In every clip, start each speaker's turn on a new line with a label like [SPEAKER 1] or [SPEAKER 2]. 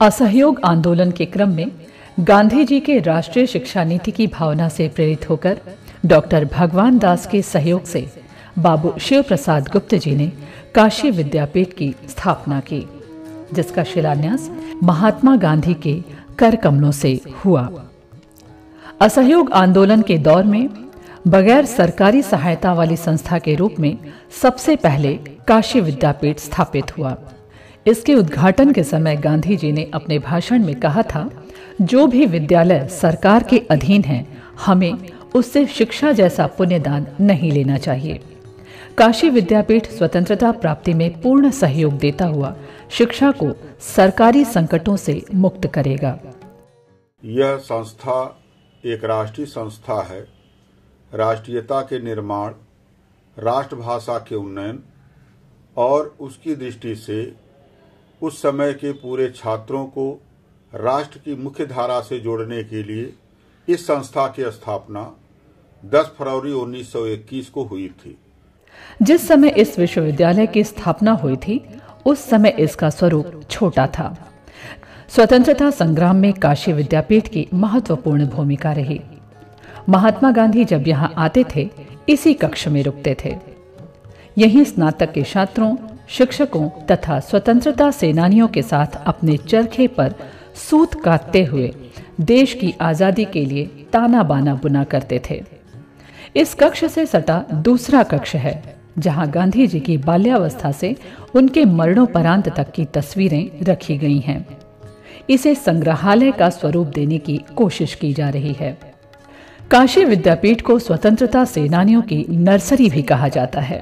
[SPEAKER 1] असहयोग आंदोलन के क्रम में गांधी जी के राष्ट्रीय शिक्षा नीति की भावना से प्रेरित होकर डॉक्टर भगवान दास के सहयोग से बाबू शिव प्रसाद गुप्त जी ने काशी विद्यापीठ की स्थापना की, जिसका शिलान्यास महात्मा गांधी के कर कमलों से हुआ। असहयोग आंदोलन के दौर में बगैर सरकारी सहायता वाली संस्था के रूप में सबसे पहले काशी विद्यापीठ स्थापित हुआ। इसके उद्घाटन के समय गांधी जी ने अपने भाषण में कहा था, जो भी विद्यालय सरकार के अधीन है, हमें उससे शिक्षा जैसा पुण्यदान नहीं लेना चाहिए। काशी विद्यापीठ स्वतंत्रता प्राप्ति में पूर्ण सहयोग देता हुआ शिक्षा को सरकारी संकटों से मुक्त करेगा।
[SPEAKER 2] यह संस्था एक राष्ट्रीय संस्था है। राष्ट्रीयता के निर्माण, राष्ट्रभाषा के उन्नयन और उसकी दृष्टि से उस समय के पूरे छात्रों को राष्ट्र की मुख्य धारा से जोड़ने के लिए इस संस्था की स्थापना 10 फरवरी 1921 को हुई थी।
[SPEAKER 1] जिस समय इस विश्वविद्यालय की स्थापना हुई थी, उस समय इसका स्वरूप छोटा था। स्वतंत्रता संग्राम में काशी विद्यापीठ की महत्वपूर्ण भूमिका रही। महात्मा गांधी जब यहाँ आते थे, इसी कक्ष में रुकते थे। यहीं स्नातक के छात्रों, शिक्षकों तथा स्वतंत्रता सेनानियों के साथ अपने चरखे पर सूत काटते हुए देश की आजादी के लिए ताना बाना बुना करते थे। इस कक्ष से सटा दूसरा कक्ष है, जहां गांधी जी की बाल्यावस्था से उनके मरणोपरांत तक की तस्वीरें रखी गई हैं। इसे संग्रहालय का स्वरूप देने की कोशिश की जा रही है। काशी विद्यापीठ को स्वतंत्रता सेनानियों की नर्सरी भी कहा जाता है।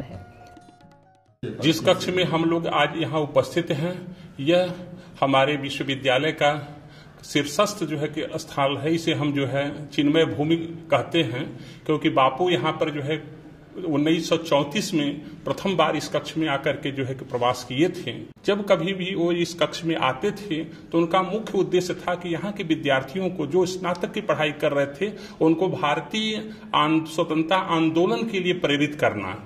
[SPEAKER 3] जिस कक्ष में हम लोग आज यहाँ उपस्थित हैं, यह हमारे विश्वविद्यालय का शीर्षस्थ जो है कि स्थल है। इसे हम जो है चिन्मय भूमि कहते हैं, क्योंकि बापू यहाँ पर जो है 1934 में प्रथम बार इस कक्ष में आकर के जो है कि प्रवास किए थे। जब कभी भी वो इस कक्ष में आते थे तो उनका मुख्य उद्देश्य था कि यहाँ के विद्यार्थियों को जो स्नातक की पढ़ाई कर रहे थे, उनको भारतीय स्वतंत्रता आंदोलन के लिए प्रेरित करना।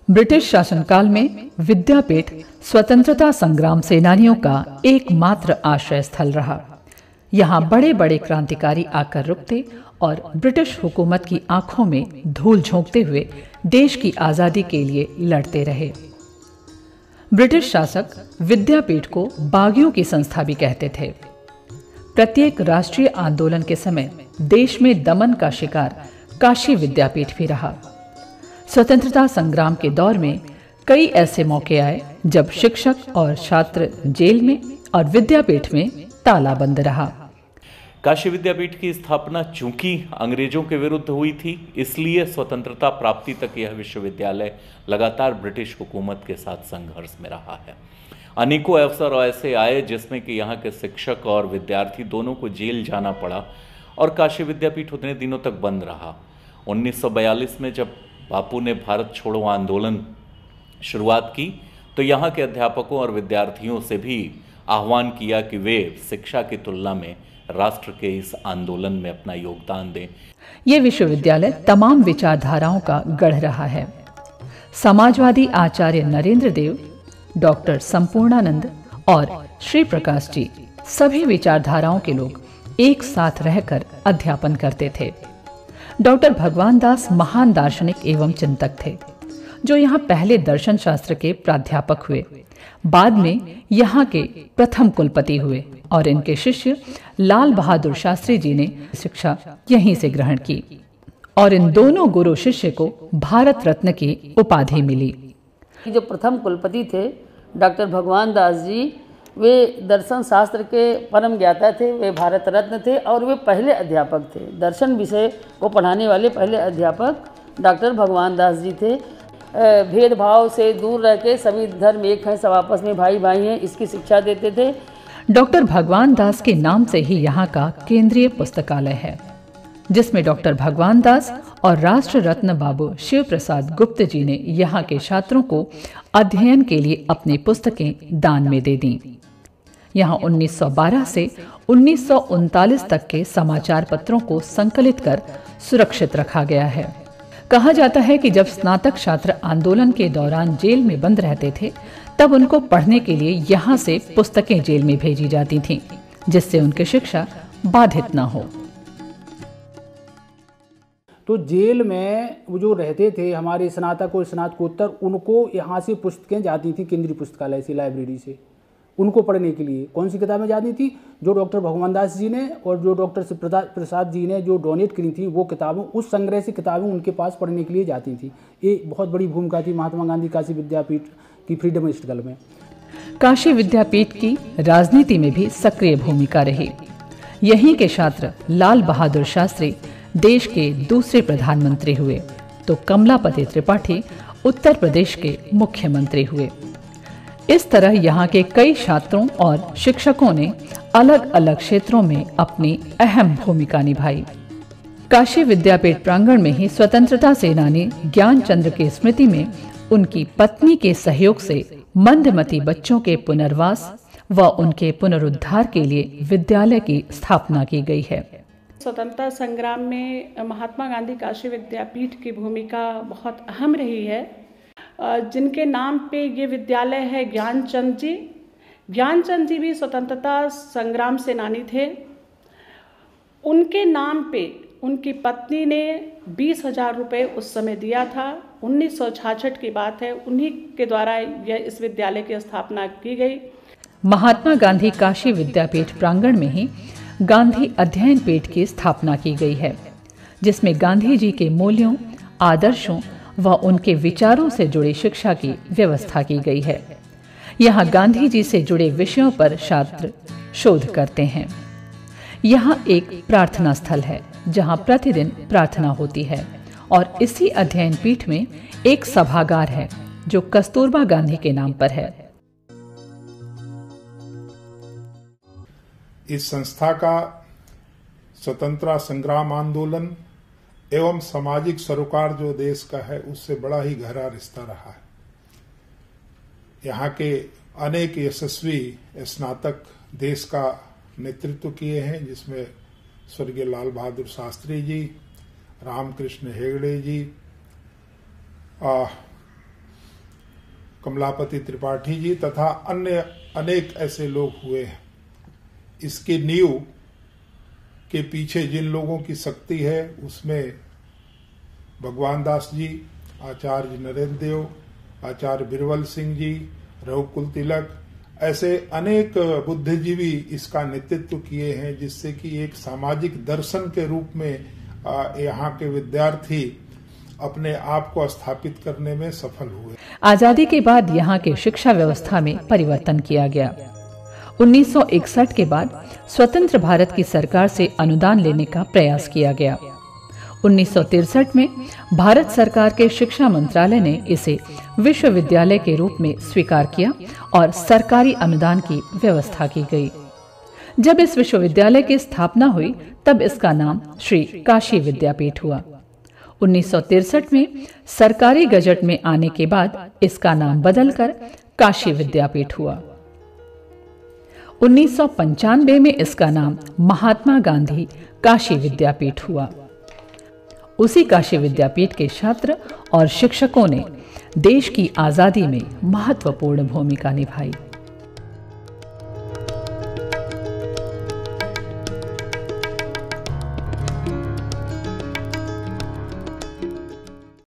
[SPEAKER 1] ब्रिटिश शासनकाल में विद्यापीठ स्वतंत्रता संग्राम सेनानियों का एकमात्र आश्रय स्थल रहा। यहाँ बड़े बड़े क्रांतिकारी आकर रुकते और ब्रिटिश हुकूमत की आंखों में धूल झोंकते हुए देश की आजादी के लिए लड़ते रहे। ब्रिटिश शासक विद्यापीठ को बागियों की संस्था भी कहते थे। प्रत्येक राष्ट्रीय आंदोलन के समय देश में दमन का शिकार काशी विद्यापीठ भी रहा। स्वतंत्रता संग्राम के दौर में कई ऐसे मौके आए जब शिक्षक और छात्र जेल में और विद्यापीठ में ताला बंद रहा।
[SPEAKER 4] काशी विद्यापीठ की स्थापना चूंकि अंग्रेजों के विरुद्ध हुई थी, इसलिए स्वतंत्रता प्राप्ति तक यह विश्वविद्यालय लगातार ब्रिटिश हुकूमत के साथ संघर्ष में रहा है। अनेकों अवसर ऐसे आए जिसमें कि यहाँ के शिक्षक और विद्यार्थी दोनों को जेल जाना पड़ा और काशी विद्यापीठ उतने दिनों तक बंद रहा। 1942 में जब बापू ने भारत छोड़ो आंदोलन शुरुआत की तो यहाँ के अध्यापकों और विद्यार्थियों से भी आह्वान किया कि वे शिक्षा की तुलना में राष्ट्र के इस आंदोलन में अपना योगदान दें।
[SPEAKER 1] ये विश्वविद्यालय तमाम विचारधाराओं का गढ़ रहा है। समाजवादी आचार्य नरेंद्र देव, डॉक्टर संपूर्णानंद और श्री प्रकाश जी सभी विचारधाराओं के लोग एक साथ रहकर अध्यापन करते थे। डॉक्टर भगवान दास महान दार्शनिक एवं चिंतक थे, जो यहाँ पहले दर्शन शास्त्र के प्राध्यापक हुए। बाद में यहाँ के प्रथम कुलपति हुए और इनके शिष्य लाल बहादुर शास्त्री जी ने शिक्षा यहीं से ग्रहण की और इन दोनों गुरु शिष्य को भारत रत्न की उपाधि मिली।
[SPEAKER 5] जो प्रथम कुलपति थे डॉक्टर भगवान दास जी, वे दर्शन शास्त्र के परम ज्ञाता थे, वे भारत रत्न थे और वे पहले अध्यापक थे। दर्शन विषय को पढ़ाने वाले पहले अध्यापक डॉक्टर भगवान दास जी थे। भेदभाव से दूर रह के सभी धर्म एक हैं, सब आपस में भाई भाई हैं, इसकी शिक्षा देते थे।
[SPEAKER 1] डॉक्टर भगवान दास के नाम से ही यहाँ का केंद्रीय पुस्तकालय है, जिसमें डॉक्टर भगवान दास और राष्ट्र रत्न बाबू शिव प्रसाद गुप्त जी ने यहाँ के छात्रों को अध्ययन के लिए अपनी पुस्तकें दान में दे दी। यहाँ 1912 से 1939 तक के समाचार पत्रों को संकलित कर सुरक्षित रखा गया है। कहा जाता है कि जब स्नातक छात्र आंदोलन के दौरान जेल में बंद रहते थे, तब उनको पढ़ने के लिए यहाँ से पुस्तकें जेल में भेजी जाती थीं। जिससे उनकी शिक्षा बाधित न हो।
[SPEAKER 6] तो जेल में वो जो रहते थे हमारे स्नातक और स्नातकोत्तर, उनको यहाँ से पुस्तकें जाती थी केंद्रीय पुस्तकालय से, लाइब्रेरी से, उनको पढ़ने के लिए कौन सी किताबें जाती थी, जो डॉक्टर भगवान दास जी ने और जो डॉक्टर शिव प्रसाद जी ने जो डोनेट करी थी वो किताबें, उस संग्रह से किताबें उनके पास पढ़ने के लिए जाती थी। ये बहुत बड़ी भूमिका थी महात्मा गांधी काशी विद्यापीठ की फ्रीडम स्ट्रगल में।
[SPEAKER 1] काशी विद्यापीठ की राजनीति में भी सक्रिय भूमिका रही। यहीं के छात्र लाल बहादुर शास्त्री देश के दूसरे प्रधानमंत्री हुए, तो कमलापति त्रिपाठी उत्तर प्रदेश के मुख्यमंत्री हुए। इस तरह यहाँ के कई छात्रों और शिक्षकों ने अलग अलग क्षेत्रों में अपनी अहम भूमिका निभाई। काशी विद्यापीठ प्रांगण में ही स्वतंत्रता सेनानी ज्ञानचंद्र की स्मृति में उनकी पत्नी के सहयोग से मंदमती बच्चों के पुनर्वास व उनके पुनरुद्धार के लिए विद्यालय की स्थापना की गई है।
[SPEAKER 7] स्वतंत्रता संग्राम में महात्मा गांधी काशी विद्यापीठ की भूमिका बहुत अहम रही है। जिनके नाम पे ये विद्यालय है ज्ञानचंद जी। ज्ञानचंद जी भी स्वतंत्रता संग्राम सेनानी थे। उनके नाम पे उनकी पत्नी ने 20,000 रुपये उस समय दिया था। 1966 की बात है, उन्हीं के द्वारा यह इस विद्यालय की स्थापना की गई।
[SPEAKER 1] महात्मा गांधी काशी विद्यापीठ प्रांगण में ही गांधी अध्ययन पीठ की स्थापना की गई है, जिसमें गांधी जी के मूल्यों, आदर्शों व उनके विचारों से जुड़ी शिक्षा की व्यवस्था की गई है। यहाँ गांधी जी से जुड़े विषयों पर छात्र शोध करते हैं। यहाँ एक प्रार्थना स्थल है जहाँ प्रतिदिन प्रार्थना होती है और इसी अध्ययन पीठ में एक सभागार है जो कस्तूरबा गांधी के नाम पर है।
[SPEAKER 8] इस संस्था का स्वतंत्रता संग्राम आंदोलन एवं सामाजिक सरोकार जो देश का है उससे बड़ा ही गहरा रिश्ता रहा है। यहाँ के अनेक यशस्वी स्नातक देश का नेतृत्व किए हैं, जिसमें स्वर्गीय लाल बहादुर शास्त्री जी, रामकृष्ण हेगड़े जी, कमलापति त्रिपाठी जी तथा अन्य अनेक ऐसे लोग हुए हैं। इसके नींव के पीछे जिन लोगों की शक्ति है उसमें भगवान दास जी, आचार्य नरेंद्र देव, आचार्य बिरबल सिंह जी, रघुकुल तिलक, ऐसे अनेक बुद्धिजीवी इसका नेतृत्व किए हैं, जिससे कि एक सामाजिक दर्शन के रूप में यहाँ के विद्यार्थी अपने आप को स्थापित करने में सफल हुए।
[SPEAKER 1] आजादी के बाद यहाँ के शिक्षा व्यवस्था में परिवर्तन किया गया। 1961 के बाद स्वतंत्र भारत की सरकार से अनुदान लेने का प्रयास किया गया। 1963 में भारत सरकार के शिक्षा मंत्रालय ने इसे विश्वविद्यालय के रूप में स्वीकार किया और सरकारी अनुदान की व्यवस्था की गई। जब इस विश्वविद्यालय की स्थापना हुई तब इसका नाम श्री काशी विद्यापीठ हुआ। 1963 में सरकारी गजट में आने के बाद इसका नाम बदलकर काशी विद्यापीठ हुआ। 1995 में इसका नाम महात्मा गांधी काशी विद्यापीठ हुआ। उसी काशी विद्यापीठ के छात्र और शिक्षकों ने देश की आजादी में महत्वपूर्ण भूमिका निभाई।